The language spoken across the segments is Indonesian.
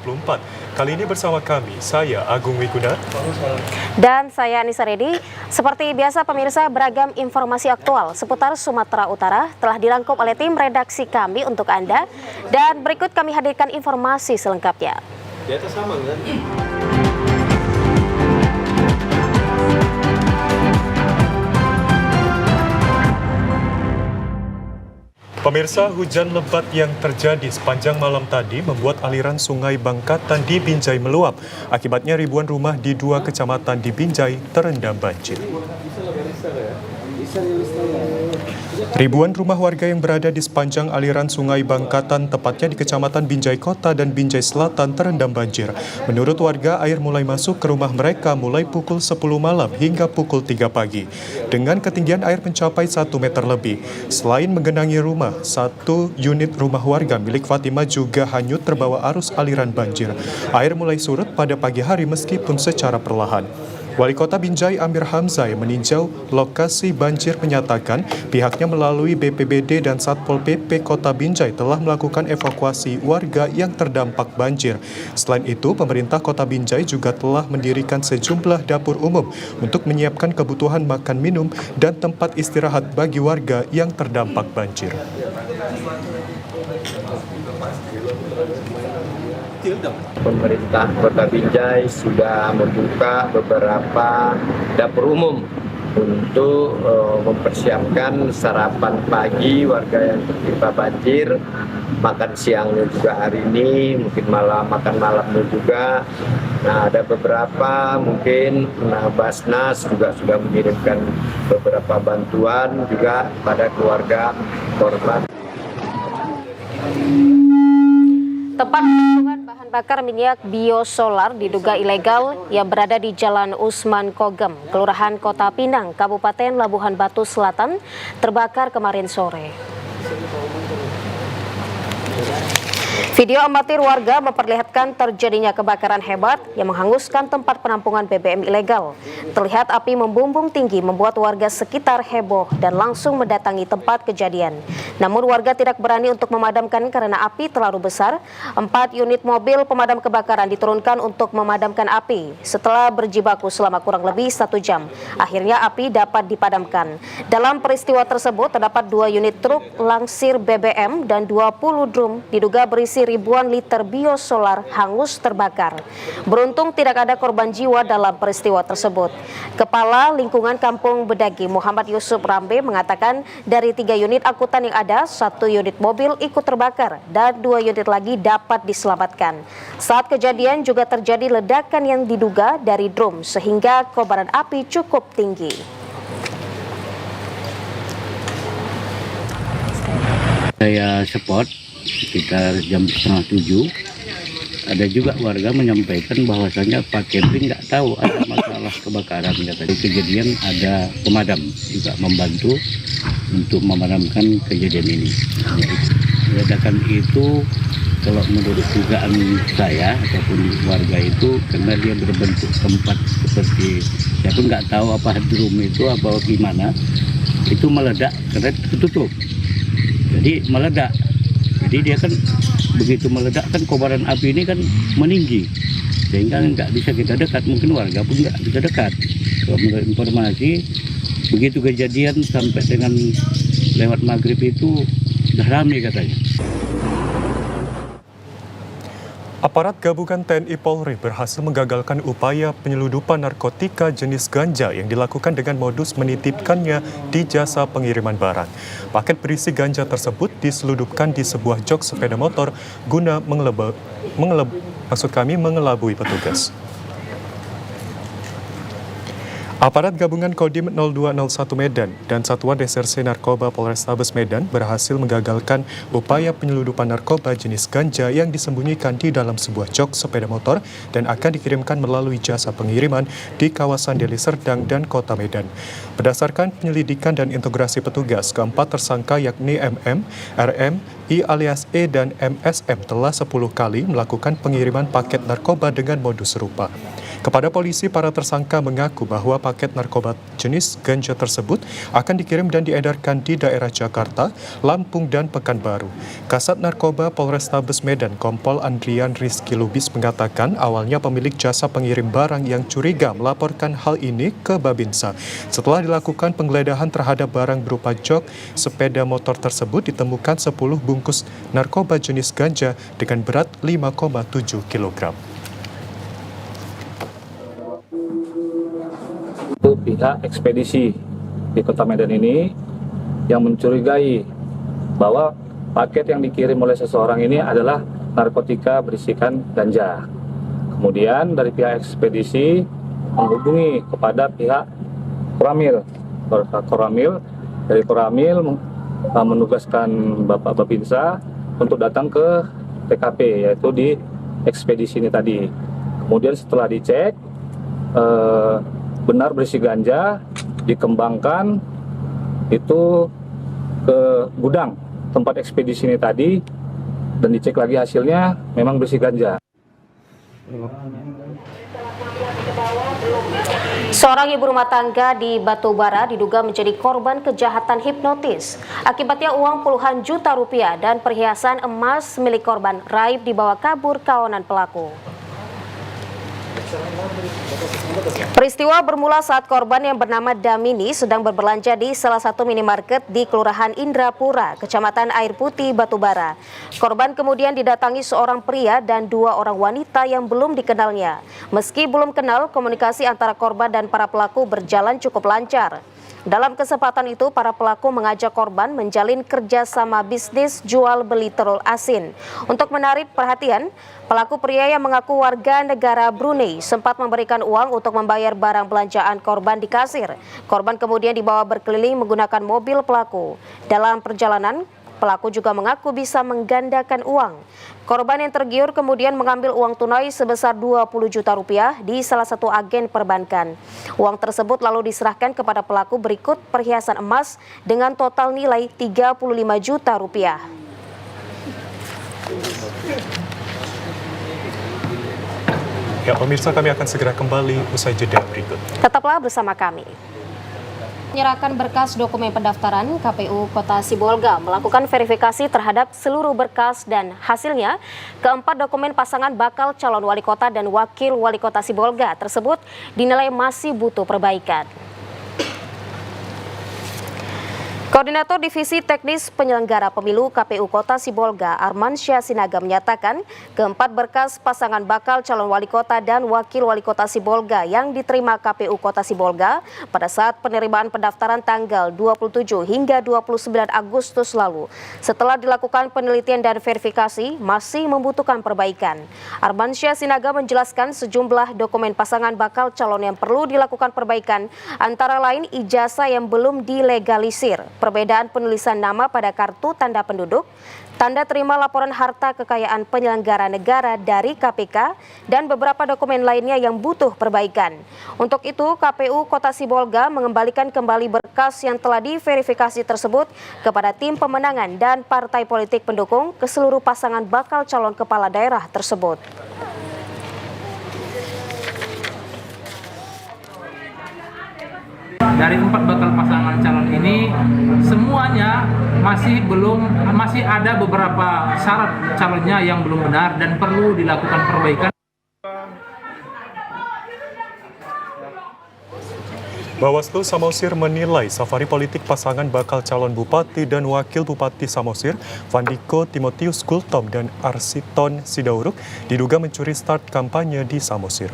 2024. Kali ini bersama kami, saya Agung Wiguna. Dan saya Anissa Redi. Seperti biasa pemirsa, beragam informasi aktual seputar Sumatera Utara telah dirangkum oleh tim redaksi kami untuk Anda. Dan berikut kami hadirkan informasi selengkapnya. Di atas sama kan? Pemirsa, hujan lebat yang terjadi sepanjang malam tadi membuat aliran sungai Bangkatan di Binjai meluap. Akibatnya ribuan rumah di 2 kecamatan di Binjai terendam banjir. Ribuan rumah warga yang berada di sepanjang aliran sungai Bangkatan, tepatnya di Kecamatan Binjai Kota dan Binjai Selatan, terendam banjir. Menurut warga, air mulai masuk ke rumah mereka mulai pukul 10 malam hingga pukul 3 pagi. Dengan ketinggian air mencapai 1 meter lebih. Selain menggenangi rumah, 1 unit rumah warga milik Fatima juga hanyut terbawa arus aliran banjir. Air mulai surut pada pagi hari meskipun secara perlahan. Wali Kota Binjai Amir Hamzah yang meninjau lokasi banjir menyatakan pihaknya melalui BPBD dan Satpol PP Kota Binjai telah melakukan evakuasi warga yang terdampak banjir. Selain itu, pemerintah Kota Binjai juga telah mendirikan sejumlah dapur umum untuk menyiapkan kebutuhan makan minum dan tempat istirahat bagi warga yang terdampak banjir. Pemerintah Kota Binjai sudah membuka beberapa dapur umum untuk mempersiapkan sarapan pagi warga yang tertimpa banjir, makan siangnya juga hari ini, mungkin makan malamnya juga. Nah, ada beberapa mungkin Basnas juga sudah mengirimkan beberapa bantuan juga pada keluarga korban. Tempat penampungan bahan bakar minyak biosolar diduga ilegal yang berada di Jalan Usman Kogem, Kelurahan Kota Pinang, Kabupaten Labuhan Batu Selatan, terbakar kemarin sore. Video amatir warga memperlihatkan terjadinya kebakaran hebat yang menghanguskan tempat penampungan BBM ilegal. Terlihat api membumbung tinggi membuat warga sekitar heboh dan langsung mendatangi tempat kejadian. Namun warga tidak berani untuk memadamkan karena api terlalu besar. 4 unit mobil pemadam kebakaran diturunkan untuk memadamkan api. Setelah berjibaku selama kurang lebih 1 jam, akhirnya api dapat dipadamkan. Dalam peristiwa tersebut terdapat 2 unit truk langsir BBM dan 20 drum diduga berisi ribuan liter biosolar hangus terbakar. Beruntung tidak ada korban jiwa dalam peristiwa tersebut. Kepala Lingkungan Kampung Bedagi Muhammad Yusuf Rambe mengatakan dari 3 unit angkutan yang ada, 1 unit mobil ikut terbakar dan 2 unit lagi dapat diselamatkan. Saat kejadian juga terjadi ledakan yang diduga dari drum sehingga kobaran api cukup tinggi. Saya support sekitar jam 6:30, ada juga warga menyampaikan bahwasanya Pak Kevin nggak tahu ada masalah kebakaran. Katanya kejadian ada pemadam juga membantu untuk memadamkan kejadian ini. Ledakan itu kalau menurut dugaan saya ataupun warga itu karena dia berbentuk tempat seperti, saya pun nggak tahu apa drum itu apa gimana, itu meledak karena tertutup. Jadi meledak. Jadi dia kan begitu meledak kan kobaran api ini kan meninggi sehingga nggak bisa kita dekat, mungkin warga pun nggak bisa dekat. Kalau menurut informasi begitu kejadian sampai dengan lewat maghrib itu udah ramai katanya. Aparat gabungan TNI Polri berhasil menggagalkan upaya penyeludupan narkotika jenis ganja yang dilakukan dengan modus menitipkannya di jasa pengiriman barang. Paket berisi ganja tersebut diseludupkan di sebuah jok sepeda motor guna mengelabui petugas. Aparat gabungan Kodim 0201 Medan dan Satuan Reserse Narkoba Polrestabes Medan berhasil menggagalkan upaya penyeludupan narkoba jenis ganja yang disembunyikan di dalam sebuah jok sepeda motor dan akan dikirimkan melalui jasa pengiriman di kawasan Deli Serdang dan Kota Medan. Berdasarkan penyelidikan dan integrasi petugas, keempat tersangka yakni MM, RM, I alias E dan MSM telah 10 kali melakukan pengiriman paket narkoba dengan modus serupa. Kepada polisi, para tersangka mengaku bahwa paket narkoba jenis ganja tersebut akan dikirim dan diedarkan di daerah Jakarta, Lampung, dan Pekanbaru. Kasat Narkoba Polrestabes Medan, Kompol Andrian Rizky Lubis mengatakan awalnya pemilik jasa pengirim barang yang curiga melaporkan hal ini ke Babinsa. Setelah dilakukan penggeledahan terhadap barang berupa jok, sepeda motor tersebut ditemukan 10 bungkus narkoba jenis ganja dengan berat 5,7 kg. Pihak ekspedisi di Kota Medan ini yang mencurigai bahwa paket yang dikirim oleh seseorang ini adalah narkotika berisikan ganja. Kemudian dari pihak ekspedisi menghubungi kepada pihak Koramil. Dari Koramil menugaskan Bapak Babinsa untuk datang ke TKP, yaitu di ekspedisi ini tadi. Kemudian setelah dicek, benar berisi ganja, dikembangkan itu ke gudang tempat ekspedisi ini tadi, dan dicek lagi hasilnya memang berisi ganja. Seorang ibu rumah tangga di Batubara diduga menjadi korban kejahatan hipnotis. Akibatnya uang puluhan juta rupiah dan perhiasan emas milik korban raib dibawa kabur kawanan pelaku. Peristiwa bermula saat korban yang bernama Damini sedang berbelanja di salah satu minimarket di Kelurahan Indrapura, Kecamatan Air Putih, Batubara. Korban kemudian didatangi seorang pria dan 2 orang wanita yang belum dikenalnya. Meski belum kenal, komunikasi antara korban dan para pelaku berjalan cukup lancar. Dalam kesempatan itu, para pelaku mengajak korban menjalin kerjasama bisnis jual beli telur asin. Untuk menarik perhatian, pelaku pria yang mengaku warga negara Brunei sempat memberikan uang untuk membayar barang belanjaan korban di kasir. Korban kemudian dibawa berkeliling menggunakan mobil pelaku. Dalam perjalanan, pelaku juga mengaku bisa menggandakan uang. Korban yang tergiur kemudian mengambil uang tunai sebesar 20 juta rupiah di salah satu agen perbankan. Uang tersebut lalu diserahkan kepada pelaku berikut perhiasan emas dengan total nilai 35 juta rupiah. Ya, pemirsa, kami akan segera kembali usai jeda berikut. Tetaplah bersama kami. Menyerahkan berkas dokumen pendaftaran, KPU Kota Sibolga melakukan verifikasi terhadap seluruh berkas dan hasilnya keempat dokumen pasangan bakal calon wali kota dan wakil wali kota Sibolga tersebut dinilai masih butuh perbaikan. Koordinator Divisi Teknis Penyelenggara Pemilu KPU Kota Sibolga, Armansyah Sinaga menyatakan keempat berkas pasangan bakal calon wali kota dan wakil wali kota Sibolga yang diterima KPU Kota Sibolga pada saat penerimaan pendaftaran tanggal 27 hingga 29 Agustus lalu. Setelah dilakukan penelitian dan verifikasi, masih membutuhkan perbaikan. Armansyah Sinaga menjelaskan sejumlah dokumen pasangan bakal calon yang perlu dilakukan perbaikan, antara lain ijazah yang belum dilegalisir, perbedaan penulisan nama pada kartu tanda penduduk, tanda terima laporan harta kekayaan penyelenggara negara dari KPK, dan beberapa dokumen lainnya yang butuh perbaikan. Untuk itu, KPU Kota Sibolga mengembalikan kembali berkas yang telah diverifikasi tersebut kepada tim pemenangan dan partai politik pendukung ke seluruh pasangan bakal calon kepala daerah tersebut. Dari 4 bakal pasangan calon ini semuanya masih ada beberapa syarat calonnya yang belum benar dan perlu dilakukan perbaikan. Bawaslu Samosir menilai safari politik pasangan bakal calon bupati dan wakil bupati Samosir, Vandiko Timotius Gultom dan Arsiton Sidauruk, diduga mencuri start kampanye di Samosir.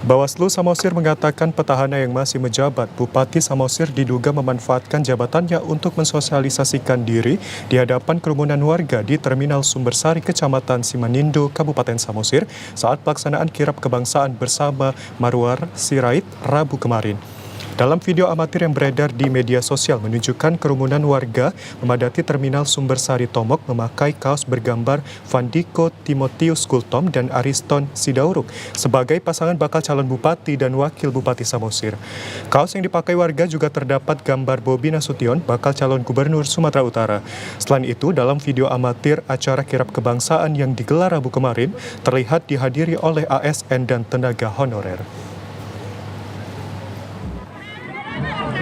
Bawaslu Samosir mengatakan petahana yang masih menjabat Bupati Samosir diduga memanfaatkan jabatannya untuk mensosialisasikan diri di hadapan kerumunan warga di Terminal Sumbersari, Kecamatan Simanindo, Kabupaten Samosir saat pelaksanaan kirap kebangsaan bersama Marwar Sirait Rabu kemarin. Dalam video amatir yang beredar di media sosial menunjukkan kerumunan warga memadati terminal Sumbersari Tomok memakai kaos bergambar Vandiko Timotius Kultom dan Ariston Sidauruk sebagai pasangan bakal calon bupati dan wakil bupati Samosir. Kaos yang dipakai warga juga terdapat gambar Bobi Nasution, bakal calon gubernur Sumatera Utara. Selain itu, dalam video amatir acara kirap kebangsaan yang digelar Rabu kemarin terlihat dihadiri oleh ASN dan tenaga honorer.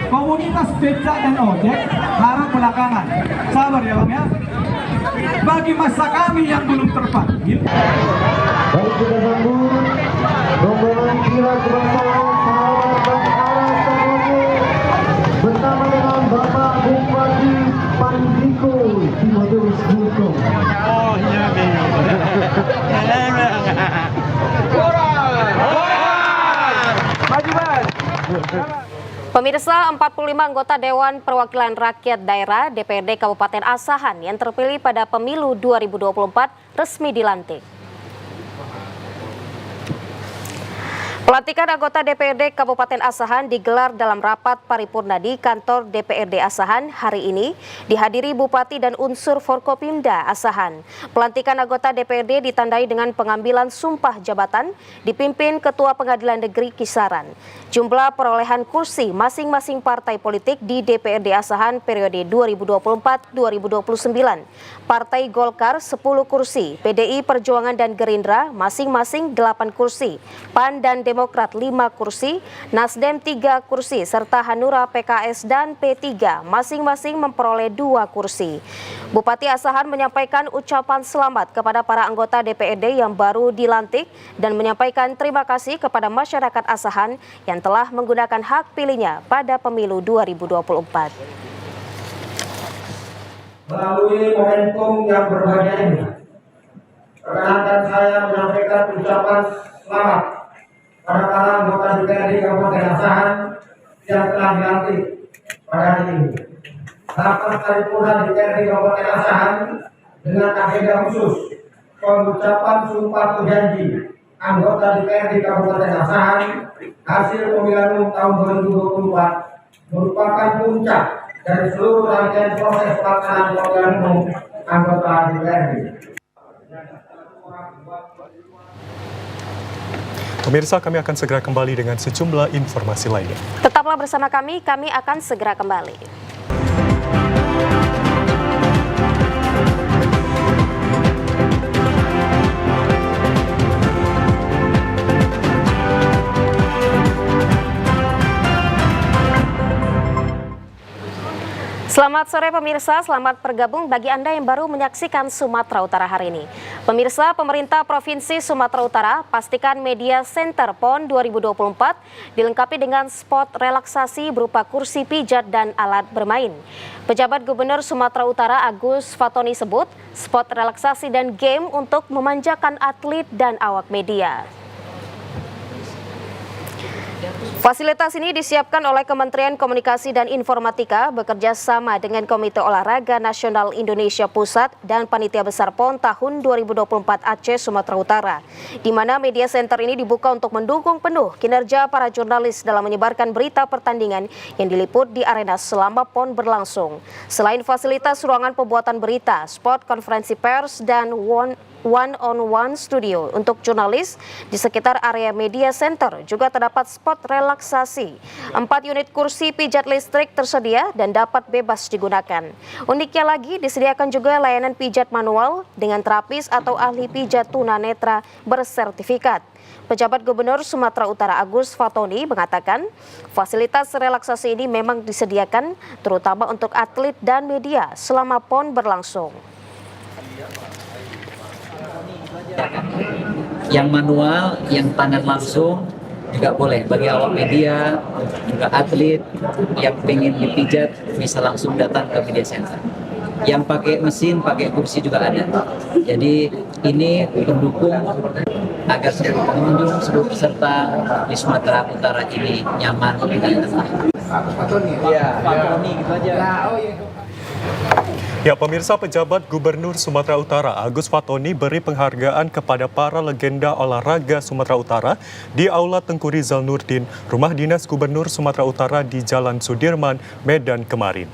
Komunitas becak dan ojek harap belakangan. Sabar ya Bang ya. Bagi masa kami yang belum terpanggil. Baik, kita sambut rombongan kirap kebangsaan sahabat dan arah Samosir bersama dengan Bapak Bupati Vandiko Timotius Kultom. Oh iya Pemirsa, 45 anggota Dewan Perwakilan Rakyat Daerah DPRD Kabupaten Asahan yang terpilih pada pemilu 2024 resmi dilantik. Pelantikan anggota DPRD Kabupaten Asahan digelar dalam rapat paripurna di kantor DPRD Asahan hari ini, dihadiri Bupati dan unsur Forkopimda Asahan. Pelantikan anggota DPRD ditandai dengan pengambilan sumpah jabatan dipimpin Ketua Pengadilan Negeri Kisaran. Jumlah perolehan kursi masing-masing partai politik di DPRD Asahan periode 2024-2029. Partai Golkar 10 kursi, PDI Perjuangan dan Gerindra masing-masing 8 kursi, PAN dan Demokrat 5 kursi, Nasdem 3 kursi, serta Hanura, PKS dan P3 masing-masing memperoleh 2 kursi. Bupati Asahan menyampaikan ucapan selamat kepada para anggota DPRD yang baru dilantik dan menyampaikan terima kasih kepada masyarakat Asahan yang telah menggunakan hak pilihnya pada pemilu 2024. Melalui momentum yang berbahagia ini, perkenankan saya menyampaikan ucapan selamat pada para anggota DPRD Kabupaten Asahan yang telah dilantik pada hari ini. Rapat paripurna DPRD Kabupaten Asahan dengan agenda khusus pengucapan sumpah berjanji anggota DPRD Kabupaten Asahan hasil pemilihan umum tahun 2024 merupakan puncak dari seluruh rangkaian proses pelaksanaan pemilihan umum anggota DPRD. Pemirsa, kami akan segera kembali dengan sejumlah informasi lainnya. Tetaplah bersama kami akan segera kembali. Selamat sore pemirsa, selamat bergabung bagi Anda yang baru menyaksikan Sumatera Utara hari ini. Pemirsa, pemerintah Provinsi Sumatera Utara pastikan Media Center PON 2024 dilengkapi dengan spot relaksasi berupa kursi pijat dan alat bermain. Pejabat Gubernur Sumatera Utara Agus Fatoni sebut spot relaksasi dan game untuk memanjakan atlet dan awak media. Fasilitas ini disiapkan oleh Kementerian Komunikasi dan Informatika bekerja sama dengan Komite Olahraga Nasional Indonesia Pusat dan Panitia Besar PON tahun 2024 Aceh Sumatera Utara, di mana media center ini dibuka untuk mendukung penuh kinerja para jurnalis dalam menyebarkan berita pertandingan yang diliput di arena selama PON berlangsung. Selain fasilitas ruangan pembuatan berita, spot konferensi pers dan one-on-one studio untuk jurnalis di sekitar area media center juga terdapat spot relaksasi. 4 unit kursi pijat listrik tersedia dan dapat bebas digunakan. Uniknya lagi disediakan juga layanan pijat manual dengan terapis atau ahli pijat tunanetra bersertifikat. Pejabat Gubernur Sumatera Utara Agus Fatoni mengatakan fasilitas relaksasi ini memang disediakan terutama untuk atlet dan media selama PON berlangsung. Yang manual, yang tangan langsung juga boleh bagi awak media, juga atlet yang pengen dipijat bisa langsung datang ke media center. Yang pakai mesin, pakai kursi juga ada. Jadi ini mendukung agar seluruh pengunjung, seluruh peserta di Sumatera Utara ini nyaman dan tenang. Pak Tony, ya, Pak Tony gitu aja. Ya, pemirsa, pejabat Gubernur Sumatera Utara Agus Fatoni beri penghargaan kepada para legenda olahraga Sumatera Utara di Aula Tengku Rizal Nurdin, Rumah Dinas Gubernur Sumatera Utara di Jalan Sudirman, Medan kemarin.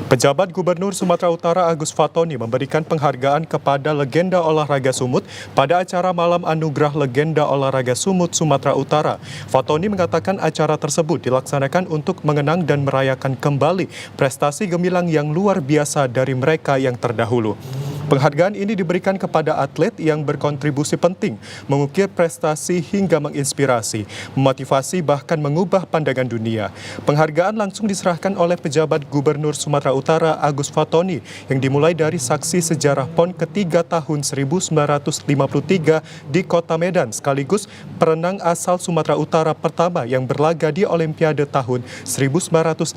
Pejabat Gubernur Sumatera Utara Agus Fatoni memberikan penghargaan kepada legenda olahraga Sumut pada acara Malam Anugerah Legenda Olahraga Sumut Sumatera Utara. Fatoni mengatakan acara tersebut dilaksanakan untuk mengenang dan merayakan kembali prestasi gemilang yang luar biasa dari mereka yang terdahulu. Penghargaan ini diberikan kepada atlet yang berkontribusi penting, mengukir prestasi hingga menginspirasi, memotivasi bahkan mengubah pandangan dunia. Penghargaan langsung diserahkan oleh pejabat Gubernur Sumatera Utara Agus Fatoni yang dimulai dari saksi sejarah PON ketiga tahun 1953 di Kota Medan, sekaligus perenang asal Sumatera Utara pertama yang berlaga di Olimpiade tahun 1956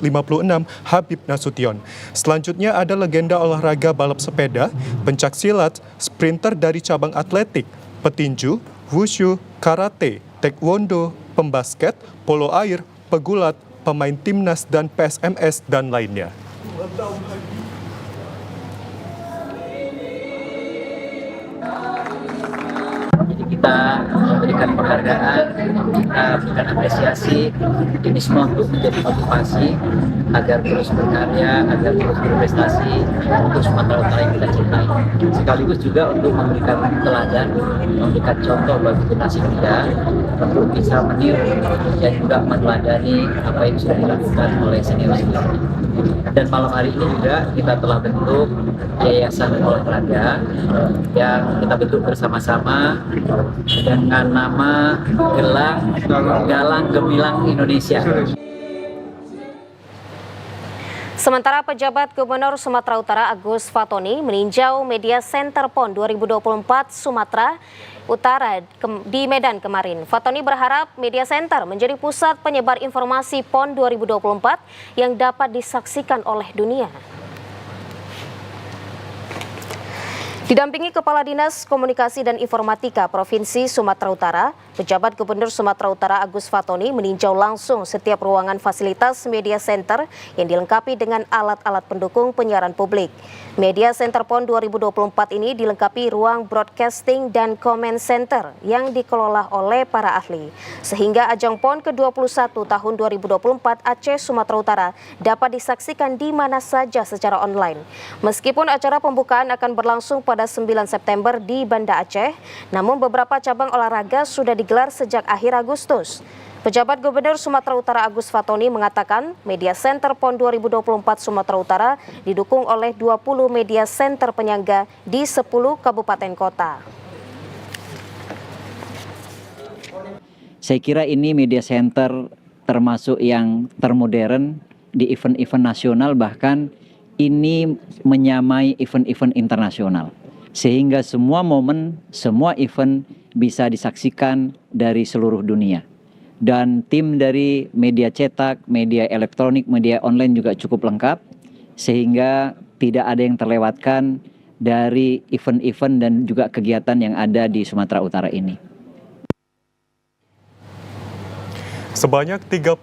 Habib Nasution. Selanjutnya ada legenda olahraga balap sepeda, pencak silat, sprinter dari cabang atletik, petinju, wushu, karate, taekwondo, pembasket, polo air, pegulat, pemain timnas dan PSMS dan lainnya. Kita memberikan penghargaan, kita berikan apresiasi, ini semua untuk menjadi motivasi agar terus berkarya, agar terus berprestasi untuk Sumatera Utara yang kita cintai. Sekaligus juga untuk memberikan teladan, memberikan contoh bagi generasi muda untuk bisa meniru dan juga meneladani apa yang sudah dilakukan oleh senior-senior. Dan malam hari ini juga kita telah bentuk Yayasan Olahraga yang kita bentuk bersama-sama dengan nama Galang Gemilang Indonesia. Sementara pejabat Gubernur Sumatera Utara Agus Fatoni meninjau Media Center PON 2024 Sumatera Utara di Medan kemarin. Fatoni berharap Media Center menjadi pusat penyebar informasi PON 2024 yang dapat disaksikan oleh dunia. Didampingi Kepala Dinas Komunikasi dan Informatika Provinsi Sumatera Utara, pejabat Gubernur Sumatera Utara Agus Fatoni meninjau langsung setiap ruangan fasilitas Media Center yang dilengkapi dengan alat-alat pendukung penyiaran publik. Media Center PON 2024 ini dilengkapi ruang broadcasting dan comment center yang dikelola oleh para ahli. Sehingga ajang PON ke-21 tahun 2024 Aceh Sumatera Utara dapat disaksikan di mana saja secara online. Meskipun acara pembukaan akan berlangsung pada 9 September di Banda Aceh, namun beberapa cabang olahraga sudah digelar sejak akhir Agustus. Pejabat Gubernur Sumatera Utara Agus Fatoni mengatakan Media Center PON 2024 Sumatera Utara didukung oleh 20 media center penyangga di 10 kabupaten kota. Saya kira ini media center termasuk yang termodern di event-event nasional, bahkan ini menyamai event-event internasional. Sehingga semua momen, semua event bisa disaksikan dari seluruh dunia. Dan tim dari media cetak, media elektronik, media online juga cukup lengkap, sehingga tidak ada yang terlewatkan dari event-event dan juga kegiatan yang ada di Sumatera Utara ini. Sebanyak 39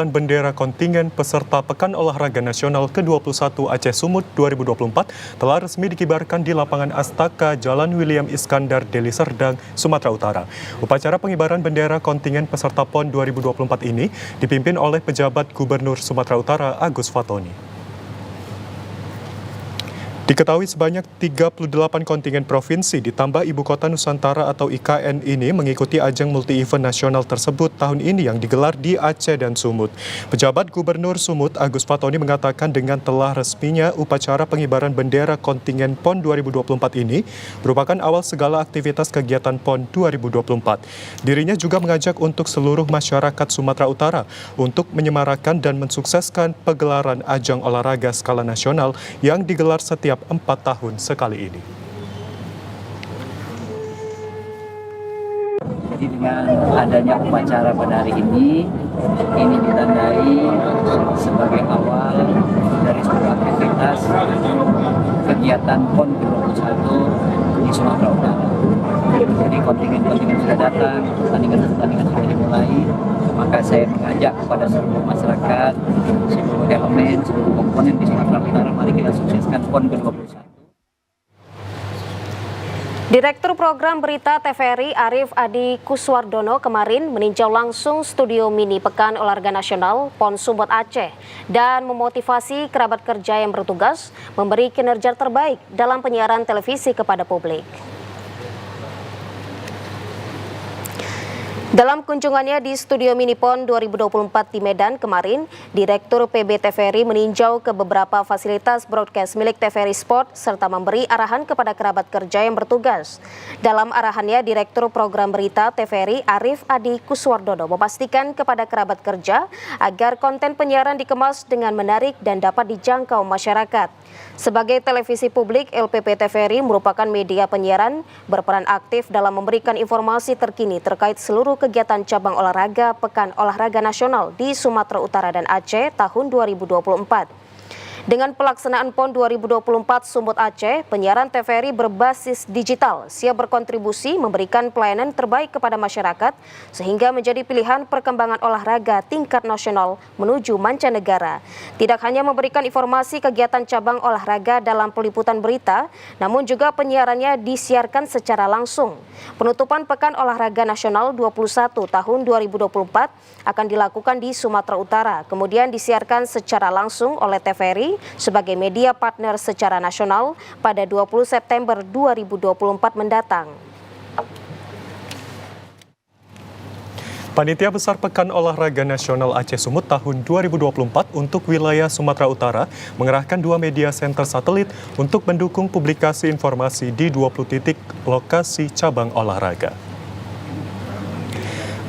bendera kontingen peserta Pekan Olahraga Nasional ke-21 Aceh Sumut 2024 telah resmi dikibarkan di lapangan Astaka, Jalan William Iskandar, Deli Serdang, Sumatera Utara. Upacara pengibaran bendera kontingen peserta PON 2024 ini dipimpin oleh pejabat Gubernur Sumatera Utara Agus Fatoni. Diketahui sebanyak 38 kontingen provinsi ditambah Ibu Kota Nusantara atau IKN ini mengikuti ajang multi-event nasional tersebut tahun ini yang digelar di Aceh dan Sumut. Pejabat Gubernur Sumut Agus Fatoni mengatakan dengan telah resminya upacara pengibaran bendera kontingen PON 2024 ini merupakan awal segala aktivitas kegiatan PON 2024. Dirinya juga mengajak untuk seluruh masyarakat Sumatera Utara untuk menyemarakan dan mensukseskan pegelaran ajang olahraga skala nasional yang digelar setiap 4 tahun sekali ini. Jadi dengan adanya upacara pada hari ini ditandai sebagai awal dari sebuah aktivitas kegiatan PON ke-21 di Sumatera Utara. Jadi kontingen-kontingen sudah datang, pertandingan sudah dimulai, maka saya mengajak kepada seluruh masyarakat, seluruh elemen KPN seluruh komponen di Sumatera Utara. Mari kita sukseskan PON ke-21. Direktur Program Berita TVRI Arif Adi Kuswardono kemarin meninjau langsung studio mini Pekan Olahraga Nasional PON Sumut Aceh dan memotivasi kerabat kerja yang bertugas memberi kinerja terbaik dalam penyiaran televisi kepada publik. Dalam kunjungannya di Studio Mini PON 2024 di Medan kemarin, Direktur PB TVRI meninjau ke beberapa fasilitas broadcast milik TVRI Sport serta memberi arahan kepada kerabat kerja yang bertugas. Dalam arahannya, Direktur Program Berita TVRI Arif Adi Kuswardono memastikan kepada kerabat kerja agar konten penyiaran dikemas dengan menarik dan dapat dijangkau masyarakat. Sebagai televisi publik, LPP TVRI merupakan media penyiaran berperan aktif dalam memberikan informasi terkini terkait seluruh kegiatan cabang olahraga Pekan Olahraga Nasional di Sumatera Utara dan Aceh tahun 2024. Dengan pelaksanaan PON 2024 Sumut Aceh, penyiaran TVRI berbasis digital siap berkontribusi memberikan pelayanan terbaik kepada masyarakat sehingga menjadi pilihan perkembangan olahraga tingkat nasional menuju mancanegara. Tidak hanya memberikan informasi kegiatan cabang olahraga dalam peliputan berita, namun juga penyiarannya disiarkan secara langsung. Penutupan Pekan Olahraga Nasional 21 tahun 2024 akan dilakukan di Sumatera Utara, kemudian disiarkan secara langsung oleh TVRI sebagai media partner secara nasional pada 20 September 2024 mendatang. Panitia Besar Pekan Olahraga Nasional Aceh Sumut tahun 2024 untuk wilayah Sumatera Utara mengerahkan 2 media center satelit untuk mendukung publikasi informasi di 20 titik lokasi cabang olahraga.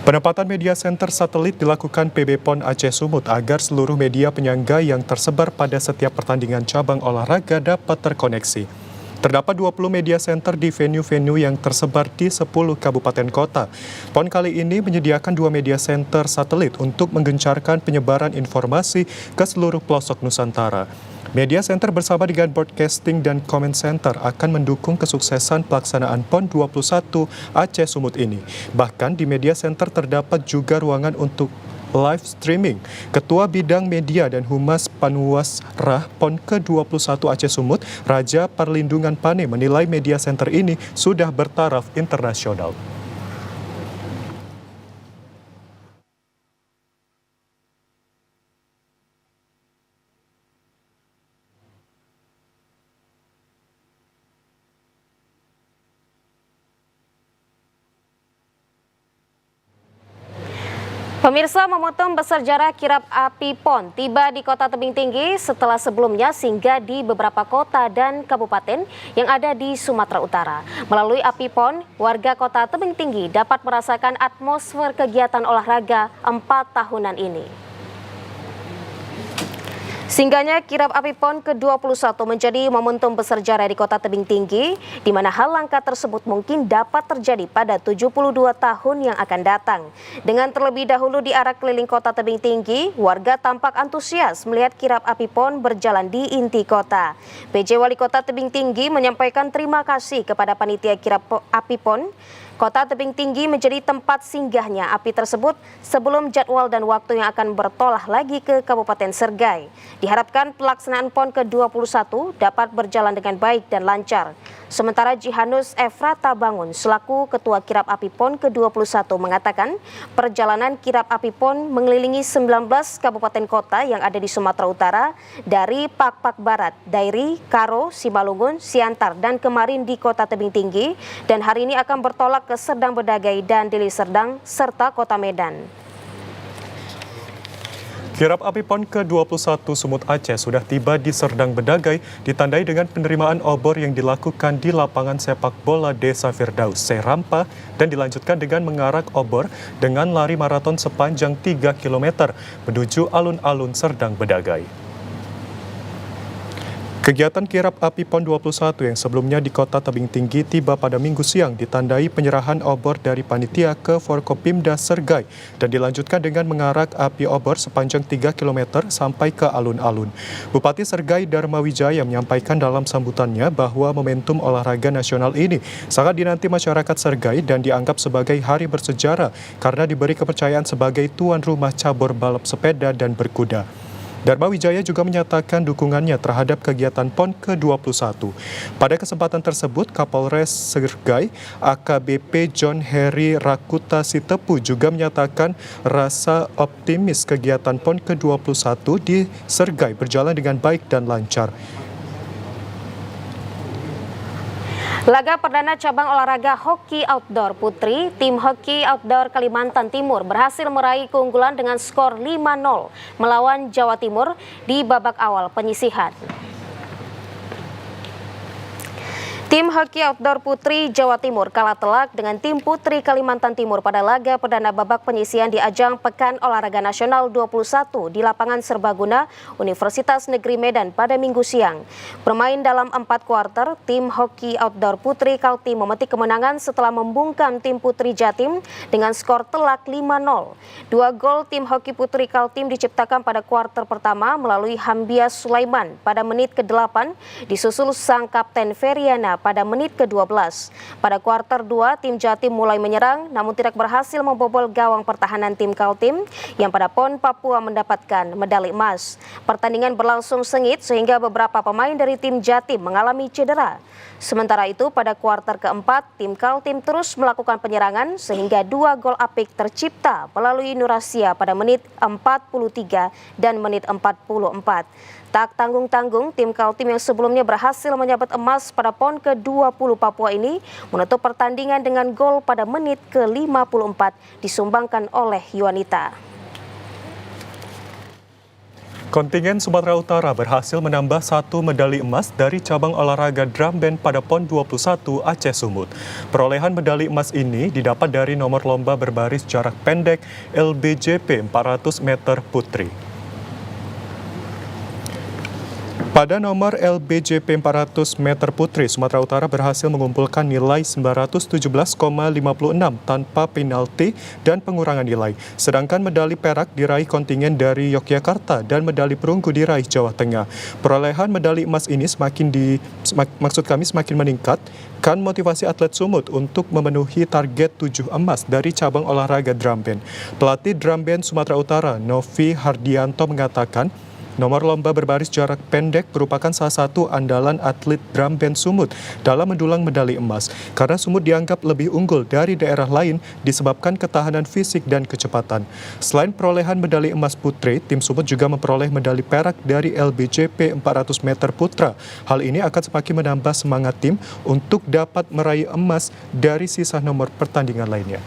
Penempatan media center satelit dilakukan PB PON Aceh Sumut agar seluruh media penyangga yang tersebar pada setiap pertandingan cabang olahraga dapat terkoneksi. Terdapat 20 media center di venue-venue yang tersebar di 10 kabupaten kota. PON kali ini menyediakan 2 media center satelit untuk menggencarkan penyebaran informasi ke seluruh pelosok Nusantara. Media Center bersama dengan Broadcasting dan Comment Center akan mendukung kesuksesan pelaksanaan PON 21 Aceh Sumut ini. Bahkan di Media Center terdapat juga ruangan untuk live streaming. Ketua Bidang Media dan Humas Panwasrah PON ke-21 Aceh Sumut, Raja Perlindungan Pane menilai Media Center ini sudah bertaraf internasional. Pemirsa, momentum bersejarah kirap api PON tiba di Kota Tebing Tinggi setelah sebelumnya singgah di beberapa kota dan kabupaten yang ada di Sumatera Utara. Melalui api PON, warga Kota Tebing Tinggi dapat merasakan atmosfer kegiatan olahraga 4 tahunan ini. Singgahnya kirap api PON ke-21 menjadi momentum bersejarah di Kota Tebing Tinggi, di mana hal langka tersebut mungkin dapat terjadi pada 72 tahun yang akan datang. Dengan terlebih dahulu di arah keliling Kota Tebing Tinggi, warga tampak antusias melihat kirap api PON berjalan di inti kota. PJ Wali Kota Tebing Tinggi menyampaikan terima kasih kepada panitia kirap api PON. Kota Tebing Tinggi menjadi tempat singgahnya api tersebut sebelum jadwal dan waktu yang akan bertolak lagi ke Kabupaten Sergai. Diharapkan pelaksanaan PON ke-21 dapat berjalan dengan baik dan lancar. Sementara Jihanus Efrata Bangun selaku Ketua Kirap Api PON ke-21 mengatakan perjalanan kirap api PON mengelilingi 19 kabupaten kota yang ada di Sumatera Utara dari Pak Barat, Dairi, Karo, Simalungun, Siantar, dan kemarin di Kota Tebing Tinggi, dan hari ini akan bertolak ke Serdang Bedagai dan Deli Serdang serta Kota Medan. Kirap api PON ke-21 Sumut Aceh sudah tiba di Serdang Bedagai, ditandai dengan penerimaan obor yang dilakukan di lapangan sepak bola Desa Firdaus, Serampa, dan dilanjutkan dengan mengarak obor dengan lari maraton sepanjang 3 km menuju alun-alun Serdang Bedagai. Kegiatan kirap api PON 21 yang sebelumnya di Kota Tebing Tinggi tiba pada Minggu siang ditandai penyerahan obor dari panitia ke Forkopimda Sergai dan dilanjutkan dengan mengarak api obor sepanjang 3 km sampai ke alun-alun. Bupati Sergai Dharma Wijaya menyampaikan dalam sambutannya bahwa momentum olahraga nasional ini sangat dinanti masyarakat Sergai dan dianggap sebagai hari bersejarah karena diberi kepercayaan sebagai tuan rumah cabur balap sepeda dan berkuda. Dharma Wijaya juga menyatakan dukungannya terhadap kegiatan PON ke-21. Pada kesempatan tersebut, Kapolres Sergai AKBP John Heri Rakuta Sitepu juga menyatakan rasa optimis kegiatan PON ke-21 di Sergai berjalan dengan baik dan lancar. Laga perdana cabang olahraga hoki outdoor putri, tim hoki outdoor Kalimantan Timur berhasil meraih keunggulan dengan skor 5-0 melawan Jawa Timur di babak awal penyisihan. Tim hoki outdoor putri Jawa Timur kalah telak dengan tim putri Kalimantan Timur pada laga perdana babak penyisihan di ajang Pekan Olahraga Nasional 21 di lapangan Serbaguna Universitas Negeri Medan pada Minggu siang. Bermain dalam 4 kuarter, tim hoki outdoor putri Kaltim memetik kemenangan setelah membungkam tim putri Jatim dengan skor telak 5-0. 2 gol tim hoki putri Kaltim diciptakan pada kuarter pertama melalui Hambias Sulaiman pada menit ke-8, disusul sang kapten Feriana pada menit ke-12. Pada kuarter 2, tim Jatim mulai menyerang namun tidak berhasil membobol gawang pertahanan tim Kaltim yang pada PON Papua mendapatkan medali emas. Pertandingan berlangsung sengit sehingga beberapa pemain dari tim Jatim mengalami cedera. Sementara itu pada kuarter keempat, tim Kaltim terus melakukan penyerangan sehingga 2 gol apik tercipta melalui Nurasia pada menit 43 dan menit 44. Tak tanggung-tanggung, tim Kaltim yang sebelumnya berhasil menyabet emas pada PON ke-20 Papua ini menutup pertandingan dengan gol pada menit ke-54 disumbangkan oleh Yuanita. Kontingen Sumatera Utara berhasil menambah 1 medali emas dari cabang olahraga drum band pada PON 21 Aceh Sumut. Perolehan medali emas ini didapat dari nomor lomba berbaris jarak pendek LBJP 400 meter putri. Pada nomor LBJP 400 meter putri, Sumatera Utara berhasil mengumpulkan nilai 917,56 tanpa penalti dan pengurangan nilai. Sedangkan medali perak diraih kontingen dari Yogyakarta dan medali perunggu diraih Jawa Tengah. Perolehan medali emas ini semakin meningkatkan motivasi atlet Sumut untuk memenuhi target 7 emas dari cabang olahraga drum band. Pelatih drum band Sumatera Utara, Novi Hardianto, mengatakan nomor lomba berbaris jarak pendek merupakan salah satu andalan atlet drum band Sumut dalam mendulang medali emas karena Sumut dianggap lebih unggul dari daerah lain disebabkan ketahanan fisik dan kecepatan. Selain perolehan medali emas putri, tim Sumut juga memperoleh medali perak dari LBJP 400 meter putra. Hal ini akan semakin menambah semangat tim untuk dapat meraih emas dari sisa nomor pertandingan lainnya.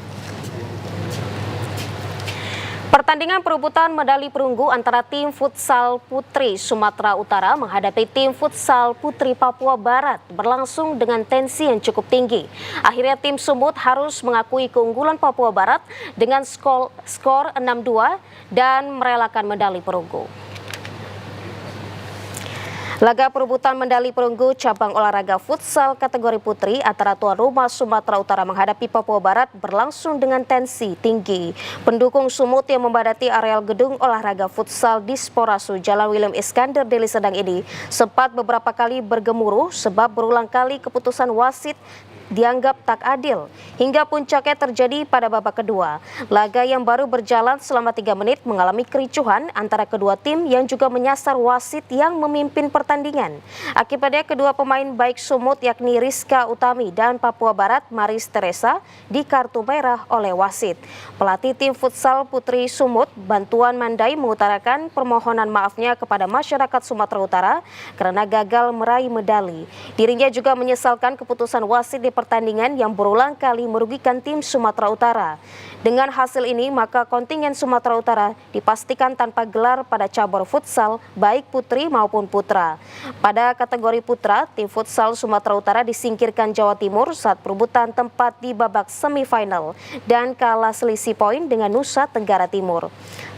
Pertandingan perebutan medali perunggu antara tim futsal putri Sumatera Utara menghadapi tim futsal putri Papua Barat berlangsung dengan tensi yang cukup tinggi. Akhirnya tim Sumut harus mengakui keunggulan Papua Barat dengan skor 6-2 dan merelakan medali perunggu. Laga perebutan medali perunggu cabang olahraga futsal kategori putri antara tuan rumah Sumatera Utara menghadapi Papua Barat berlangsung dengan tensi tinggi. Pendukung Sumut yang membadati areal gedung olahraga futsal Disporasu Jalan William Iskandar Deli Serdang ini sempat beberapa kali bergemuruh sebab berulang kali keputusan wasit dianggap tak adil, hingga puncaknya terjadi pada babak kedua. Laga yang baru berjalan selama 3 menit mengalami kericuhan antara kedua tim yang juga menyasar wasit yang memimpin pertandingan. Akibatnya kedua pemain baik Sumut yakni Rizka Utami dan Papua Barat Maris Teresa di kartu merah oleh wasit. Pelatih tim futsal putri Sumut, Bantuan Mandai, mengutarakan permohonan maafnya kepada masyarakat Sumatera Utara karena gagal meraih medali. Dirinya juga menyesalkan keputusan wasit di pertandingan yang berulang kali merugikan tim Sumatera Utara. Dengan hasil ini, maka kontingen Sumatera Utara dipastikan tanpa gelar pada cabur futsal baik putri maupun putra. Pada kategori putra, tim futsal Sumatera Utara disingkirkan Jawa Timur saat perebutan tempat di babak semifinal dan kalah selisih poin dengan Nusa Tenggara Timur.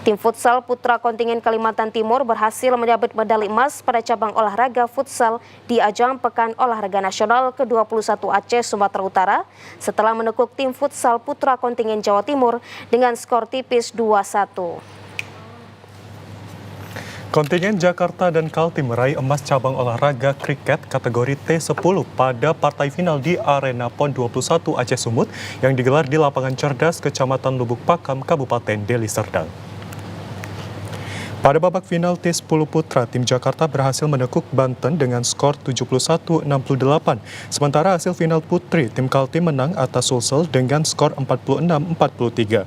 Tim futsal putra kontingen Kalimantan Timur berhasil menyabet medali emas pada cabang olahraga futsal di ajang Pekan Olahraga Nasional ke-21 Aceh Sumatera Utara setelah menekuk tim futsal putra kontingen Jawa Timur dengan skor tipis 2-1. Kontingen Jakarta dan Kaltim meraih emas cabang olahraga kriket kategori T10 pada partai final di Arena PON 21 Aceh Sumut yang digelar di lapangan Cerdas, Kecamatan Lubuk Pakam, Kabupaten Deli Serdang. Pada babak final T10 Putra, tim Jakarta berhasil menekuk Banten dengan skor 71-68. Sementara hasil final Putri, tim Kaltim menang atas Sulsel dengan skor 46-43.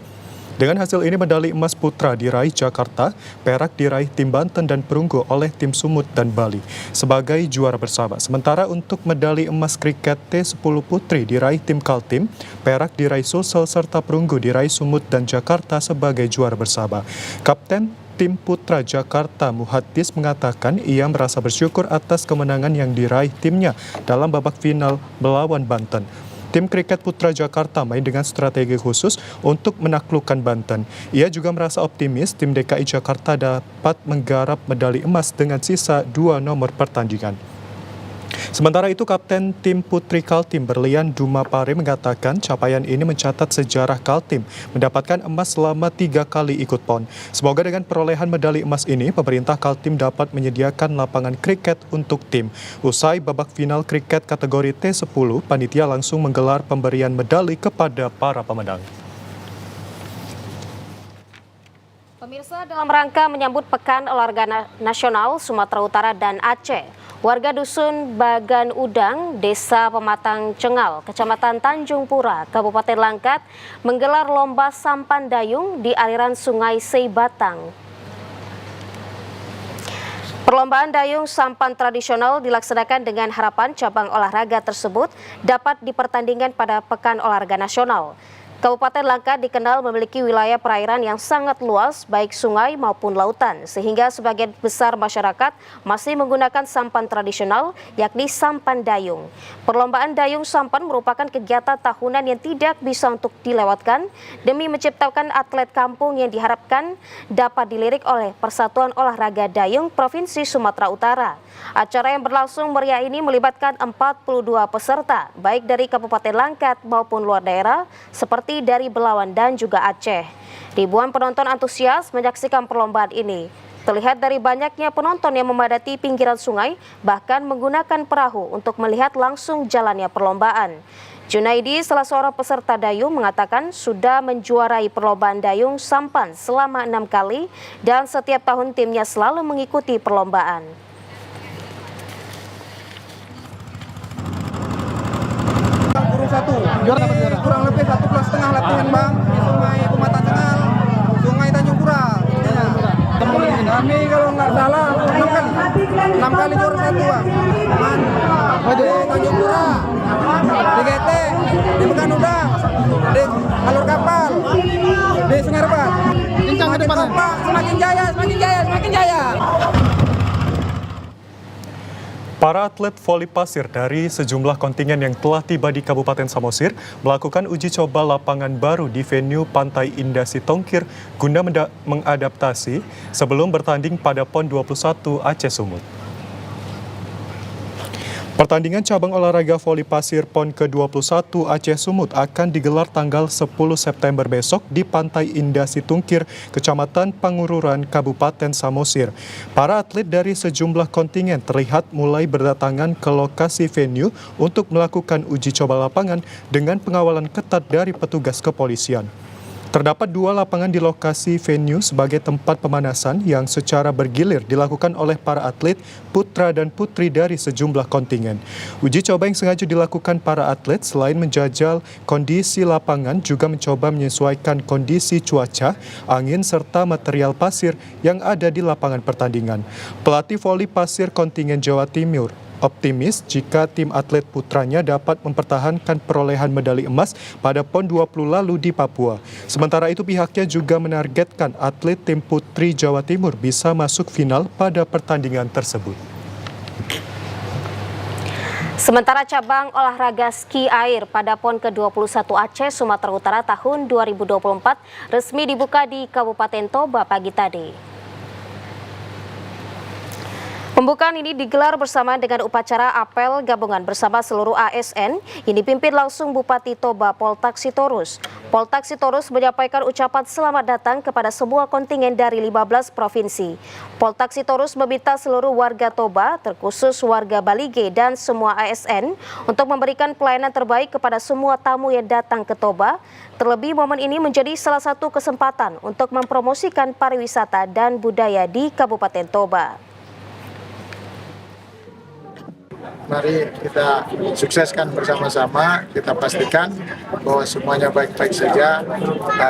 Dengan hasil ini medali emas putra diraih Jakarta, perak diraih tim Banten dan perunggu oleh tim Sumut dan Bali sebagai juara bersama. Sementara untuk medali emas kriket T10 Putri diraih tim Kaltim, perak diraih Sulsel serta perunggu diraih Sumut dan Jakarta sebagai juara bersama. Kapten tim putra Jakarta Muhaddis mengatakan ia merasa bersyukur atas kemenangan yang diraih timnya dalam babak final melawan Banten. Tim kriket putra Jakarta main dengan strategi khusus untuk menaklukkan Banten. Ia juga merasa optimis tim DKI Jakarta dapat menggarap medali emas dengan sisa 2 nomor pertandingan. Sementara itu, Kapten tim Putri Kaltim Berlian Dumapare mengatakan capaian ini mencatat sejarah Kaltim mendapatkan emas selama 3 kali ikut PON. Semoga dengan perolehan medali emas ini, pemerintah Kaltim dapat menyediakan lapangan kriket untuk tim. Usai babak final kriket kategori T10, panitia langsung menggelar pemberian medali kepada para pemenang. Pemirsa, dalam rangka menyambut Pekan Olahraga Nasional Sumatera Utara dan Aceh, warga Dusun Bagan Udang, Desa Pematang Cengal, Kecamatan Tanjung Pura, Kabupaten Langkat, menggelar lomba sampan dayung di aliran Sungai Seibatang. Perlombaan dayung sampan tradisional dilaksanakan dengan harapan cabang olahraga tersebut dapat dipertandingkan pada Pekan Olahraga Nasional. Kabupaten Langkat dikenal memiliki wilayah perairan yang sangat luas, baik sungai maupun lautan, sehingga sebagian besar masyarakat masih menggunakan sampan tradisional, yakni sampan dayung. Perlombaan dayung sampan merupakan kegiatan tahunan yang tidak bisa untuk dilewatkan demi menciptakan atlet kampung yang diharapkan dapat dilirik oleh Persatuan Olahraga Dayung Provinsi Sumatera Utara. Acara yang berlangsung meriah ini melibatkan 42 peserta, baik dari Kabupaten Langkat maupun luar daerah, seperti dari Belawan dan juga Aceh. Ribuan penonton antusias menyaksikan perlombaan ini. Terlihat dari banyaknya penonton yang memadati pinggiran sungai, bahkan menggunakan perahu untuk melihat langsung jalannya perlombaan. Junaidi, salah seorang peserta dayung, mengatakan sudah menjuarai perlombaan dayung sampan selama 6 kali dan setiap tahun timnya selalu mengikuti perlombaan. Kurang lebih 1,5 latihan bang di Sungai Pematang Cengal, Sungai Tanjung Pura. Kami kalau nggak salah 6 kali juara 1 bang. Di Tanjung Pura, di GT, di Bagan Udang, di Alur Kapal, di Sungai Rebat. Semakin jaya, semakin jaya, semakin jaya. Para atlet voli pasir dari sejumlah kontingen yang telah tiba di Kabupaten Samosir melakukan uji coba lapangan baru di venue Pantai Indah Sitongkir guna mengadaptasi sebelum bertanding pada PON 21 Aceh Sumut. Pertandingan cabang olahraga voli pasir PON ke-21 Aceh Sumut akan digelar tanggal 10 September besok di Pantai Indah Situngkir, Kecamatan Pangururan, Kabupaten Samosir. Para atlet dari sejumlah kontingen terlihat mulai berdatangan ke lokasi venue untuk melakukan uji coba lapangan dengan pengawalan ketat dari petugas kepolisian. Terdapat 2 lapangan di lokasi venue sebagai tempat pemanasan yang secara bergilir dilakukan oleh para atlet putra dan putri dari sejumlah kontingen. Uji coba yang sengaja dilakukan para atlet selain menjajal kondisi lapangan juga mencoba menyesuaikan kondisi cuaca, angin serta material pasir yang ada di lapangan pertandingan. Pelatih voli pasir kontingen Jawa Timur optimis jika tim atlet putranya dapat mempertahankan perolehan medali emas pada PON 20 lalu di Papua. Sementara itu pihaknya juga menargetkan atlet tim putri Jawa Timur bisa masuk final pada pertandingan tersebut. Sementara cabang olahraga ski air pada PON ke-21 Aceh Sumatera Utara tahun 2024 resmi dibuka di Kabupaten Toba pagi tadi. Pembukaan ini digelar bersama dengan upacara apel gabungan bersama seluruh ASN yang dipimpin langsung Bupati Toba Poltak Sitorus. Poltak Sitorus menyampaikan ucapan selamat datang kepada semua kontingen dari 15 provinsi. Poltak Sitorus meminta seluruh warga Toba, terkhusus warga Balige dan semua ASN, untuk memberikan pelayanan terbaik kepada semua tamu yang datang ke Toba. Terlebih momen ini menjadi salah satu kesempatan untuk mempromosikan pariwisata dan budaya di Kabupaten Toba. Mari kita sukseskan bersama-sama, kita pastikan bahwa semuanya baik-baik saja.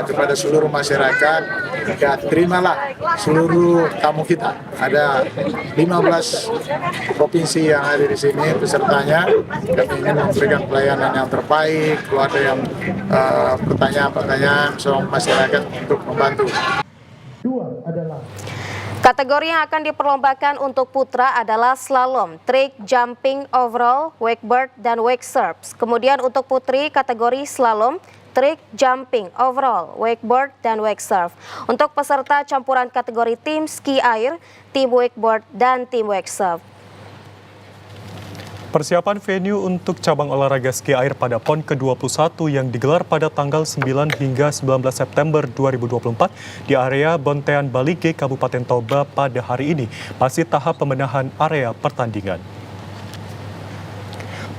Kepada seluruh masyarakat, ya terimalah seluruh tamu kita. Ada 15 provinsi yang ada di sini pesertanya. Kami ingin memberikan pelayanan yang terbaik. Kalau ada yang pertanyaan-pertanyaan soal masyarakat untuk membantu. Kategori yang akan diperlombakan untuk putra adalah slalom, trik, jumping, overall, wakeboard, dan wake surf. Kemudian untuk putri kategori slalom, trik, jumping, overall, wakeboard, dan wake surf. Untuk peserta campuran kategori tim ski air, tim wakeboard, dan tim wake surf. Persiapan venue untuk cabang olahraga ski air pada PON ke-21 yang digelar pada tanggal 9 hingga 19 September 2024 di area Bontean Balige, Kabupaten Toba pada hari ini masih tahap pembenahan area pertandingan.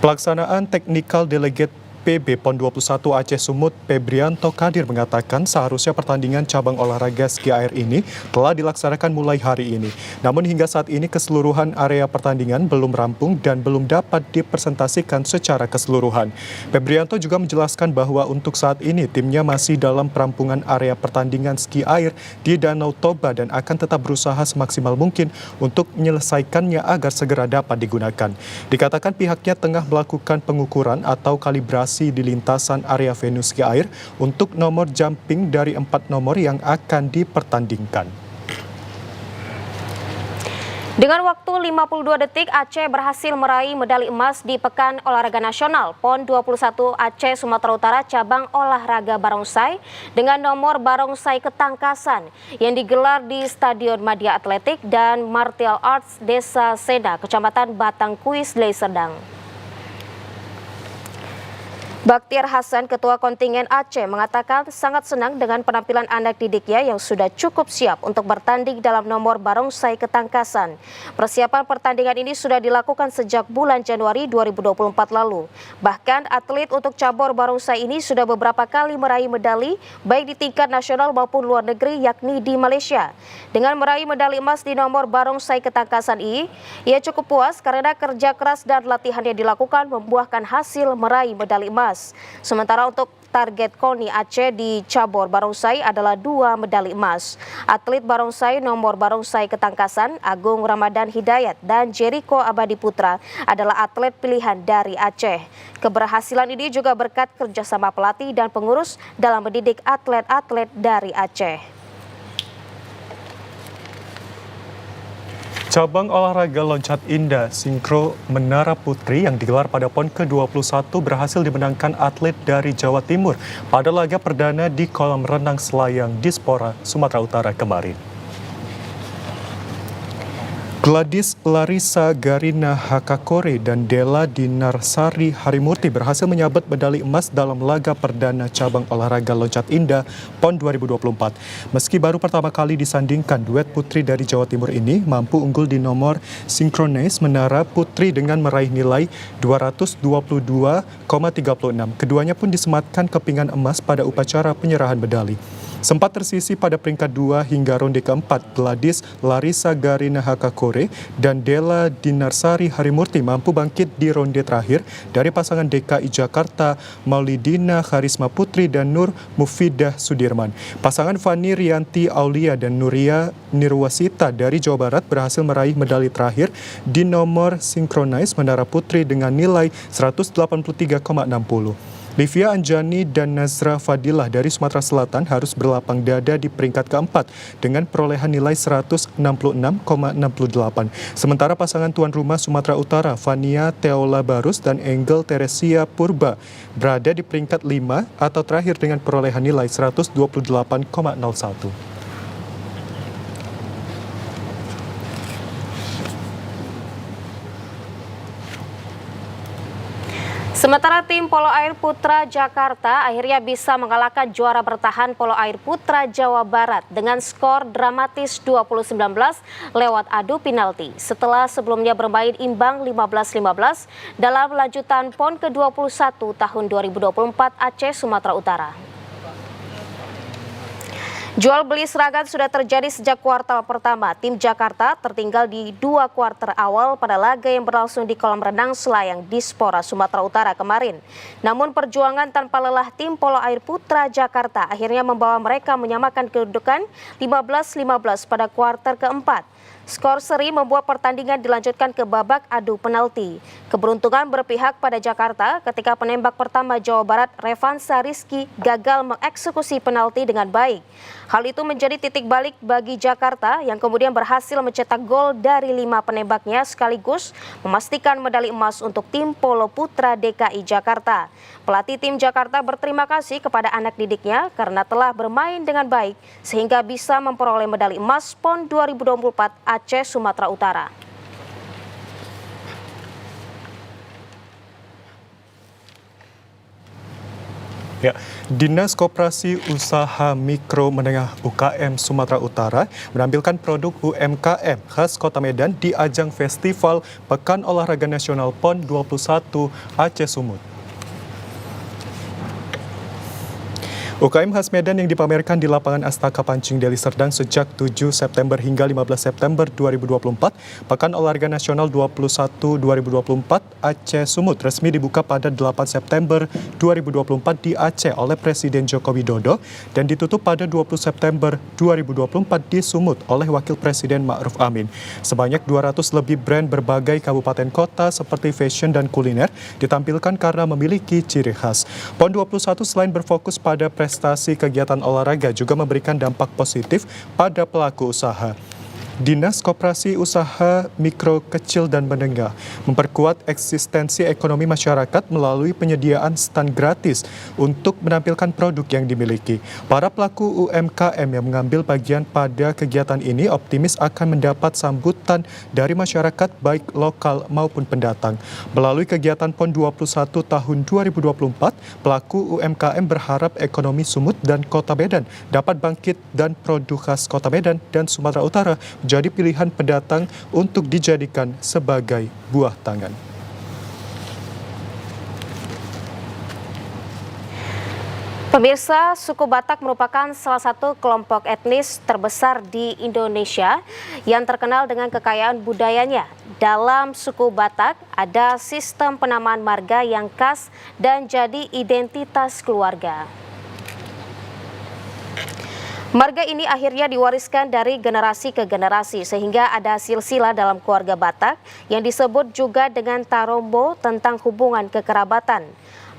Pelaksanaan Technical Delegate PB PON 21 Aceh Sumut Febrianto Kadir mengatakan seharusnya pertandingan cabang olahraga ski air ini telah dilaksanakan mulai hari ini. Namun hingga saat ini keseluruhan area pertandingan belum rampung dan belum dapat dipresentasikan secara keseluruhan. Febrianto juga menjelaskan bahwa untuk saat ini timnya masih dalam perampungan area pertandingan ski air di Danau Toba dan akan tetap berusaha semaksimal mungkin untuk menyelesaikannya agar segera dapat digunakan. Dikatakan pihaknya tengah melakukan pengukuran atau kalibrasi di lintasan area venue ski air untuk nomor jumping dari 4 nomor yang akan dipertandingkan. Dengan waktu 52 detik, Aceh berhasil meraih medali emas di Pekan Olahraga Nasional PON 21 Aceh Sumatera Utara cabang olahraga barongsai dengan nomor barongsai ketangkasan yang digelar di Stadion Madia Atletik dan Martial Arts Desa Seda, Kecamatan Batang Kuis, Deli Serdang. Baktiar Hasan, Ketua Kontingen Aceh, mengatakan sangat senang dengan penampilan anak didiknya yang sudah cukup siap untuk bertanding dalam nomor barongsai ketangkasan. Persiapan pertandingan ini sudah dilakukan sejak bulan Januari 2024 lalu. Bahkan atlet untuk cabur barongsai ini sudah beberapa kali meraih medali baik di tingkat nasional maupun luar negeri, yakni di Malaysia. Dengan meraih medali emas di nomor barongsai ketangkasan ini, ia cukup puas karena kerja keras dan latihan yang dilakukan membuahkan hasil meraih medali emas. Sementara untuk target KONI Aceh di cabur barongsai adalah 2 medali emas. Atlet barongsai nomor barongsai ketangkasan Agung Ramadan Hidayat dan Jericho Abadi Putra adalah atlet pilihan dari Aceh. Keberhasilan ini juga berkat kerjasama pelatih dan pengurus dalam mendidik atlet-atlet dari Aceh. Cabang olahraga loncat indah sinkro Menara Putri yang digelar pada PON ke-21 berhasil dimenangkan atlet dari Jawa Timur pada laga perdana di kolam renang Selayang Dispora, Sumatera Utara kemarin. Gladys Larissa Garina Hakakore dan Della Dinarsari Harimurti berhasil menyabet medali emas dalam laga perdana cabang olahraga loncat indah PON 2024. Meski baru pertama kali disandingkan, duet putri dari Jawa Timur ini mampu unggul di nomor Synchronize Menara Putri dengan meraih nilai 222,36. Keduanya pun disematkan kepingan emas pada upacara penyerahan medali. Sempat tersisi pada peringkat 2 hingga ronde keempat, Gladys Larissa Garina Hakakore dan Della Dinarsari Harimurti mampu bangkit di ronde terakhir dari pasangan DKI Jakarta Maulidina Karisma Putri dan Nur Mufidah Sudirman. Pasangan Fani Rianti Aulia dan Nuria Nirwasita dari Jawa Barat berhasil meraih medali terakhir di nomor Synchronize Menara Putri dengan nilai 183,60. Livia Anjani dan Nazra Fadilah dari Sumatera Selatan harus berlapang dada di peringkat keempat dengan perolehan nilai 166,68. Sementara pasangan tuan rumah Sumatera Utara, Fania Teola Barus dan Engel Teresia Purba berada di peringkat 5 atau terakhir dengan perolehan nilai 128,01. Sementara tim polo air putra Jakarta akhirnya bisa mengalahkan juara bertahan polo air putra Jawa Barat dengan skor dramatis 20-19 lewat adu penalti setelah sebelumnya bermain imbang 15-15 dalam lanjutan PON ke-21 tahun 2024 Aceh, Sumatera Utara. Jual beli seragam sudah terjadi sejak kuartal pertama. Tim Jakarta tertinggal di 2 kuarter awal pada laga yang berlangsung di kolam renang Selayang Dispora, Sumatera Utara kemarin. Namun perjuangan tanpa lelah tim polo air putra Jakarta akhirnya membawa mereka menyamakan kedudukan 15-15 pada kuarter keempat. Skor seri membuat pertandingan dilanjutkan ke babak adu penalti. Keberuntungan berpihak pada Jakarta ketika penembak pertama Jawa Barat Revansa Rizky gagal mengeksekusi penalti dengan baik. Hal itu menjadi titik balik bagi Jakarta yang kemudian berhasil mencetak gol dari 5 penembaknya sekaligus memastikan medali emas untuk tim polo putra DKI Jakarta. Pelatih tim Jakarta berterima kasih kepada anak didiknya karena telah bermain dengan baik sehingga bisa memperoleh medali emas PON 2024 Aceh, Sumatera Utara. Ya, Dinas Koperasi Usaha Mikro Menengah UKM Sumatera Utara menampilkan produk UMKM khas Kota Medan di ajang Festival Pekan Olahraga Nasional PON 21 Aceh Sumut. UKM khas Medan yang dipamerkan di lapangan Astaka Pancing Deli Serdang sejak 7 September hingga 15 September 2024, Pekan Olahraga Nasional 21 2024 Aceh Sumut resmi dibuka pada 8 September 2024 di Aceh oleh Presiden Joko Widodo dan ditutup pada 20 September 2024 di Sumut oleh Wakil Presiden Ma'ruf Amin. Sebanyak 200 lebih brand berbagai kabupaten kota seperti fashion dan kuliner ditampilkan karena memiliki ciri khas. PON 21 selain berfokus pada prestasi kegiatan olahraga juga memberikan dampak positif pada pelaku usaha. Dinas Koperasi Usaha Mikro Kecil dan Menengah memperkuat eksistensi ekonomi masyarakat melalui penyediaan stand gratis untuk menampilkan produk yang dimiliki. Para pelaku UMKM yang mengambil bagian pada kegiatan ini optimis akan mendapat sambutan dari masyarakat baik lokal maupun pendatang. Melalui kegiatan PON 21 tahun 2024, pelaku UMKM berharap ekonomi Sumut dan Kota Medan dapat bangkit dan produk khas Kota Medan dan Sumatera Utara jadi pilihan pendatang untuk dijadikan sebagai buah tangan. Pemirsa, suku Batak merupakan salah satu kelompok etnis terbesar di Indonesia yang terkenal dengan kekayaan budayanya. Dalam suku Batak ada sistem penamaan marga yang khas dan jadi identitas keluarga. Marga ini akhirnya diwariskan dari generasi ke generasi sehingga ada silsilah dalam keluarga Batak yang disebut juga dengan tarombo tentang hubungan kekerabatan.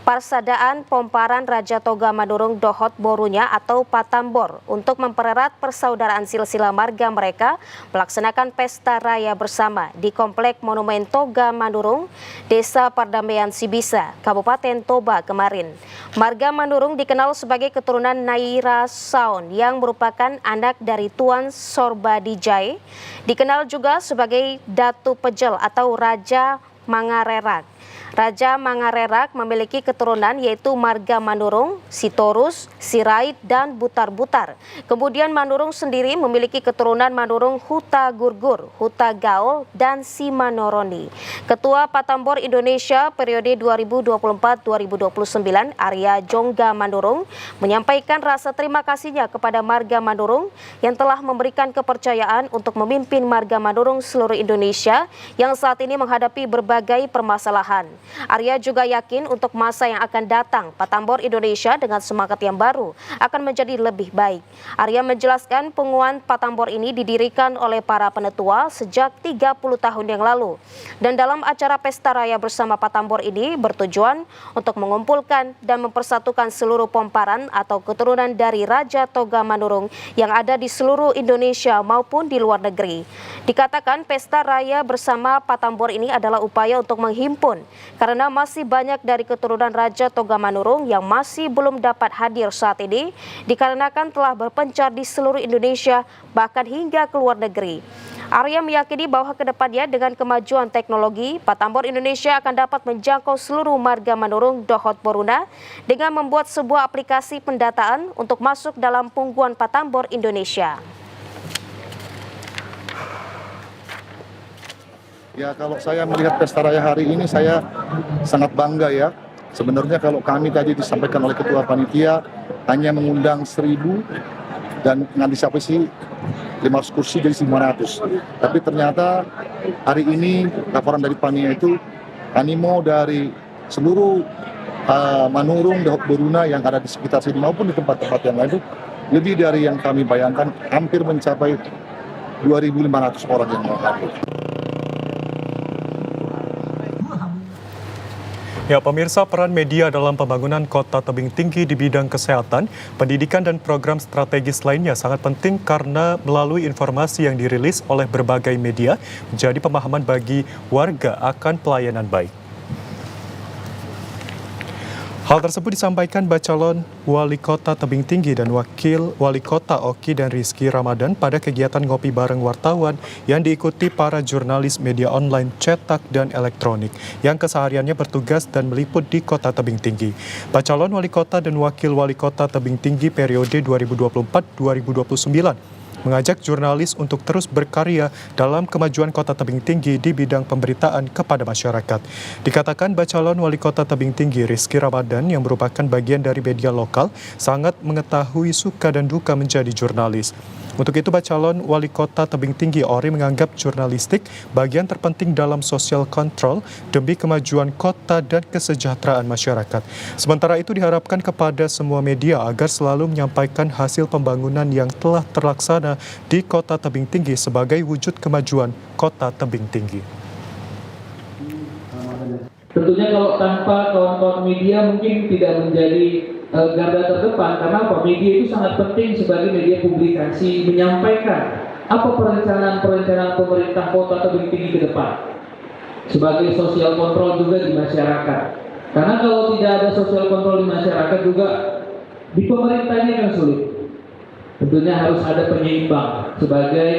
Parsadaan Pomparan Raja Toga Manurung Dohot Borunya atau Patambor untuk mempererat persaudaraan silsilah marga mereka melaksanakan pesta raya bersama di Komplek Monumen Toga Manurung, Desa Pardamaian Sibisa, Kabupaten Toba kemarin. Marga Manurung dikenal sebagai keturunan Naira Saon yang merupakan anak dari Tuan Sorbadijai, dikenal juga sebagai Datu Pejel atau Raja Mangarerak. Raja Mangarerak memiliki keturunan yaitu marga Manurung, Sitorus, Sirait, dan Butar-Butar. Kemudian Manurung sendiri memiliki keturunan Manurung Huta Gurgur, Huta Gaul, dan Simanoroni. Ketua Patambor Indonesia periode 2024-2029 Arya Jongga Manurung menyampaikan rasa terima kasihnya kepada marga Manurung yang telah memberikan kepercayaan untuk memimpin marga Manurung seluruh Indonesia yang saat ini menghadapi berbagai permasalahan. Arya juga yakin untuk masa yang akan datang, Patambor Indonesia dengan semangat yang baru akan menjadi lebih baik. Arya menjelaskan penguatan Patambor ini didirikan oleh para penetua sejak 30 tahun yang lalu. Dan dalam acara pesta raya bersama Patambor ini bertujuan untuk mengumpulkan dan mempersatukan seluruh pomparan atau keturunan dari Raja Toga Manurung yang ada di seluruh Indonesia maupun di luar negeri. Dikatakan pesta raya bersama Patambor ini adalah upaya untuk menghimpun karena masih banyak dari keturunan Raja Toga Manurung yang masih belum dapat hadir saat ini dikarenakan telah berpencar di seluruh Indonesia bahkan hingga ke luar negeri. Arya meyakini bahwa kedepannya dengan kemajuan teknologi, Patambor Indonesia akan dapat menjangkau seluruh marga Manurung Dohot Boruna dengan membuat sebuah aplikasi pendataan untuk masuk dalam punggungan Patambor Indonesia. Ya, kalau saya melihat pesta raya hari ini saya sangat bangga ya. Sebenarnya kalau kami tadi disampaikan oleh Ketua Panitia hanya mengundang 1.000 dan mengantisipasi 500 kursi jadi 500. Tapi ternyata hari ini laporan dari Panitia itu animo dari seluruh Manurung, Dohot Boruna yang ada di sekitar sini maupun di tempat-tempat yang lain itu lebih dari yang kami bayangkan, hampir mencapai 2.500 orang yang mau hadir. Ya, pemirsa, peran media dalam pembangunan Kota Tebing Tinggi di bidang kesehatan, pendidikan dan program strategis lainnya sangat penting karena melalui informasi yang dirilis oleh berbagai media menjadi pemahaman bagi warga akan pelayanan baik. Hal tersebut disampaikan Bacalon Wali Kota Tebing Tinggi dan Wakil Wali Kota Oki dan Rizky Ramadan pada kegiatan ngopi bareng wartawan yang diikuti para jurnalis media online cetak dan elektronik yang kesehariannya bertugas dan meliput di Kota Tebing Tinggi. Bacalon Wali Kota dan Wakil Wali Kota Tebing Tinggi periode 2024-2029 mengajak jurnalis untuk terus berkarya dalam kemajuan Kota Tebing Tinggi di bidang pemberitaan kepada masyarakat. Dikatakan Bacalon Wali Kota Tebing Tinggi Rizky Ramadan yang merupakan bagian dari media lokal sangat mengetahui suka dan duka menjadi jurnalis. Untuk itu Bacalon Wali Kota Tebing Tinggi Ori menganggap jurnalistik bagian terpenting dalam social control demi kemajuan kota dan kesejahteraan masyarakat. Sementara itu diharapkan kepada semua media agar selalu menyampaikan hasil pembangunan yang telah terlaksana di Kota Tebing Tinggi sebagai wujud kemajuan Kota Tebing Tinggi. Tentunya kalau tanpa kawan-kawan media mungkin tidak menjadi garda terdepan, karena apa? Media itu sangat penting sebagai media publikasi, menyampaikan apa perencanaan pemerintah Kota Tebing Tinggi ke depan sebagai sosial kontrol juga di masyarakat. Karena kalau tidak ada sosial kontrol di masyarakat juga di pemerintahnya akan sulit. Tentunya harus ada penyeimbang sebagai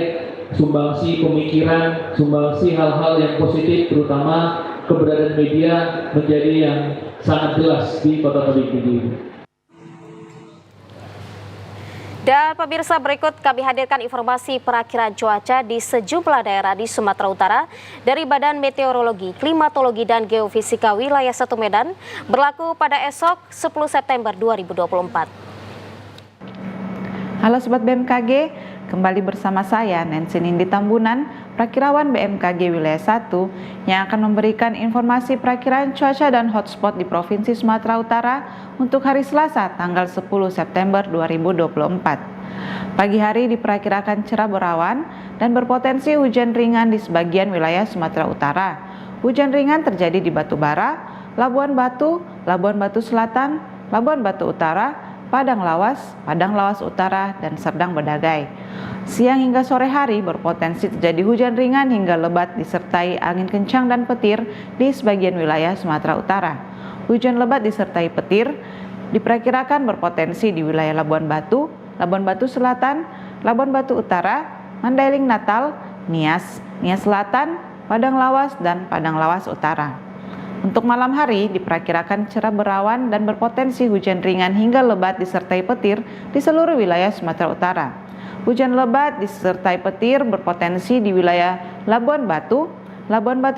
sumbangsi pemikiran, sumbangsi hal-hal yang positif, terutama keberadaan media menjadi yang sangat jelas di Kota Tebing Tinggi. Dan pemirsa, berikut kami hadirkan informasi perakiraan cuaca di sejumlah daerah di Sumatera Utara dari Badan Meteorologi, Klimatologi, dan Geofisika Wilayah 1 Medan berlaku pada esok 10 September 2024. Halo Sobat BMKG, kembali bersama saya Nancy Nindi Tambunan, Prakirawan BMKG Wilayah 1 yang akan memberikan informasi perakiraan cuaca dan hotspot di Provinsi Sumatera Utara untuk hari Selasa tanggal 10 September 2024. Pagi hari diperkirakan cerah berawan dan berpotensi hujan ringan di sebagian wilayah Sumatera Utara. Hujan ringan terjadi di Batubara, Labuan Batu Selatan, Labuan Batu Utara, Padang Lawas Utara, dan Serdang Bedagai. Siang hingga sore hari berpotensi terjadi hujan ringan hingga lebat disertai angin kencang dan petir di sebagian wilayah Sumatera Utara. Hujan lebat disertai petir diperkirakan berpotensi di wilayah Labuan Batu Selatan, Labuan Batu Utara, Mandailing Natal, Nias Selatan, Padang Lawas, dan Padang Lawas Utara. Untuk malam hari diperkirakan cerah berawan dan berpotensi hujan ringan hingga lebat disertai petir di seluruh wilayah Sumatera Utara. Hujan lebat disertai petir berpotensi di wilayah Labuan Batu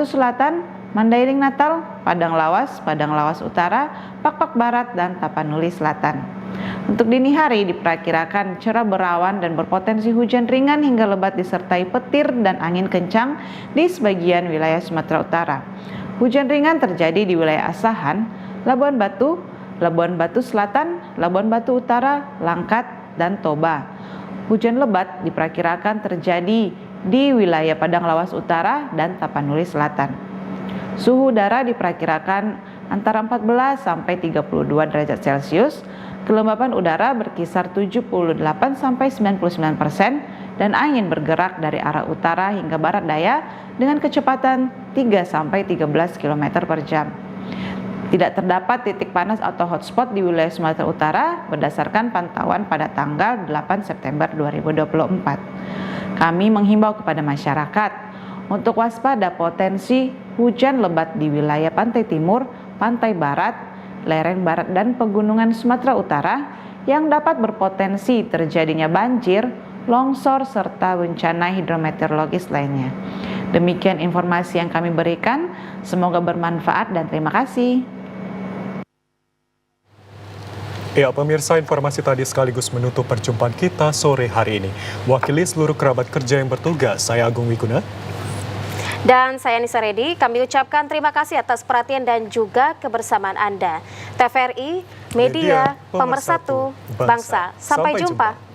Selatan, Mandailing Natal, Padang Lawas Utara, Pakpak Barat, dan Tapanuli Selatan. Untuk dini hari diperkirakan cerah berawan dan berpotensi hujan ringan hingga lebat disertai petir dan angin kencang di sebagian wilayah Sumatera Utara. Hujan ringan terjadi di wilayah Asahan, Labuan Batu Selatan, Labuan Batu Utara, Langkat, dan Toba. Hujan lebat diperkirakan terjadi di wilayah Padang Lawas Utara dan Tapanuli Selatan. Suhu udara diperkirakan antara 14 sampai 32 derajat Celcius. Kelembapan udara berkisar 78 sampai 99% dan angin bergerak dari arah utara hingga barat daya dengan kecepatan 3 sampai 13 km per jam. Tidak terdapat titik panas atau hotspot di wilayah Sumatera Utara berdasarkan pantauan pada tanggal 8 September 2024. Kami menghimbau kepada masyarakat untuk waspada potensi hujan lebat di wilayah pantai timur, pantai barat, lereng barat dan pegunungan Sumatera Utara yang dapat berpotensi terjadinya banjir, longsor, serta bencana hidrometeorologis lainnya. Demikian informasi yang kami berikan, semoga bermanfaat dan terima kasih. Ya, pemirsa, informasi tadi sekaligus menutup perjumpaan kita sore hari ini. Wakili seluruh kerabat kerja yang bertugas, saya Agung Wiguna. Dan saya Nisa Redi, kami ucapkan terima kasih atas perhatian dan juga kebersamaan Anda. TVRI, Media Pemersatu Bangsa. Sampai jumpa.